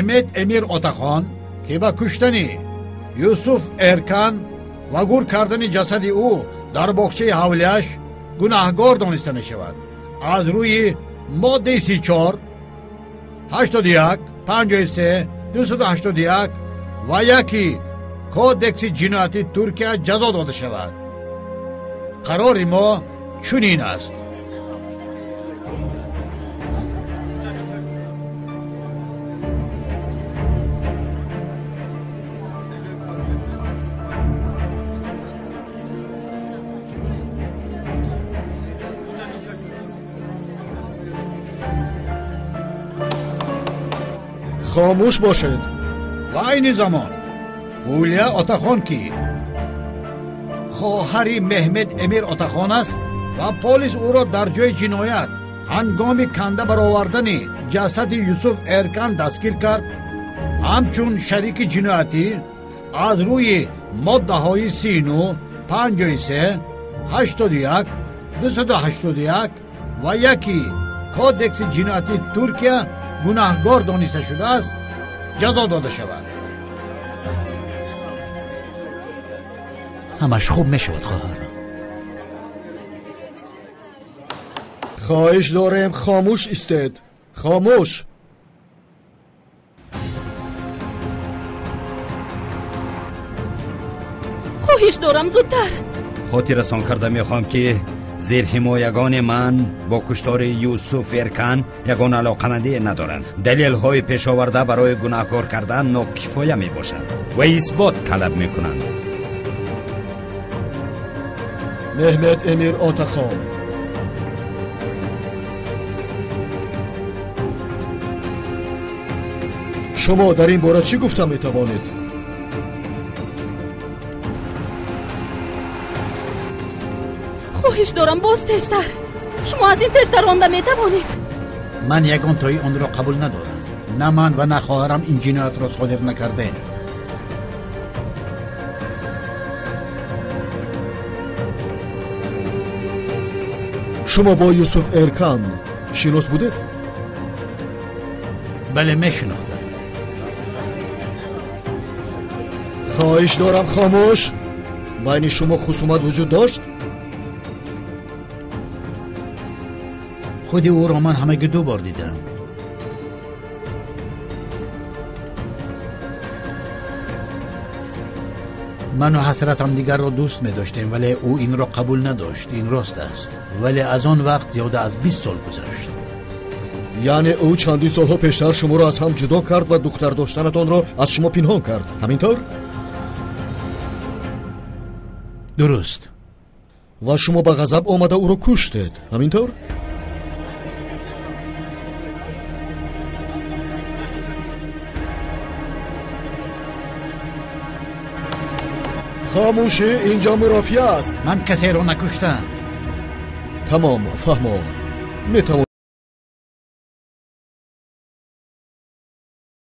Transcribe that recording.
مهمت امیر اتاخان که با کشتن یوسف ارکان و گور کردن جسد او در باغچه حولیش گناهکار دانسته می شود. از روی ماده 34 81 53 281 و یکی کودکس جنایتی ترکیه جزا داده شود. قرار ما چنین است. خاموش باشید. و این زمان فولیا اتاخان کی خواهر محمد امیر اتاخان است و پلیس او را در جای جنایت هنگام کنده برآوردن جسد یوسف ارکان دستگیر کرد. همچون شریک جنایتی از روی ماده های 39 53 81 281 و یکی کودکس جنایتی ترکیه گناهکار دانسته شده است جزا داده شود. همش خوب می شود خواهر. خواهش دارم خاموش ایستید. خاموش. خواهش دارم زودتر. خاطر رسان کرده میخوام که زیر حمایگان من با کشتار یوسف ارکان یگان علاقمندی ندارند. دلیل های پیش آورده برای گناهکار کردن ناکفایه می باشند و اثبات طلب می کنند. محمد امیر اتاخان، شما در این باره چی گفته می توانید؟ خواهش دارم باز تستر. شما از این تستر رانده می توانید؟ من یگان تایی آن را قبول ندارم. نه من و نه خواهرم این جنایت را صادر نکرده. شما با یوسف ارکان شناس بودید؟ بله می شناختم. خواهش دارم خاموش. بین شما خصومت وجود داشت؟ خود او را من همگی 2 بار دیدم. من و حسرتم دیگر را دوست می داشتیم ولی او این را قبول نداشت. این راست است. ولی از آن وقت زیاده از 20 سال گذشت. یعنی او چندین سالها پیشتر شما را از هم جدا کرد و دختر داشتنتان را از شما پنهان کرد. همینطور؟ درست. و شما به غضب آمده او را کشتید. همینطور؟ خاموشی، اینجا مرافعه است. من کسی را نکشتم. تمام، فهمم. می توانید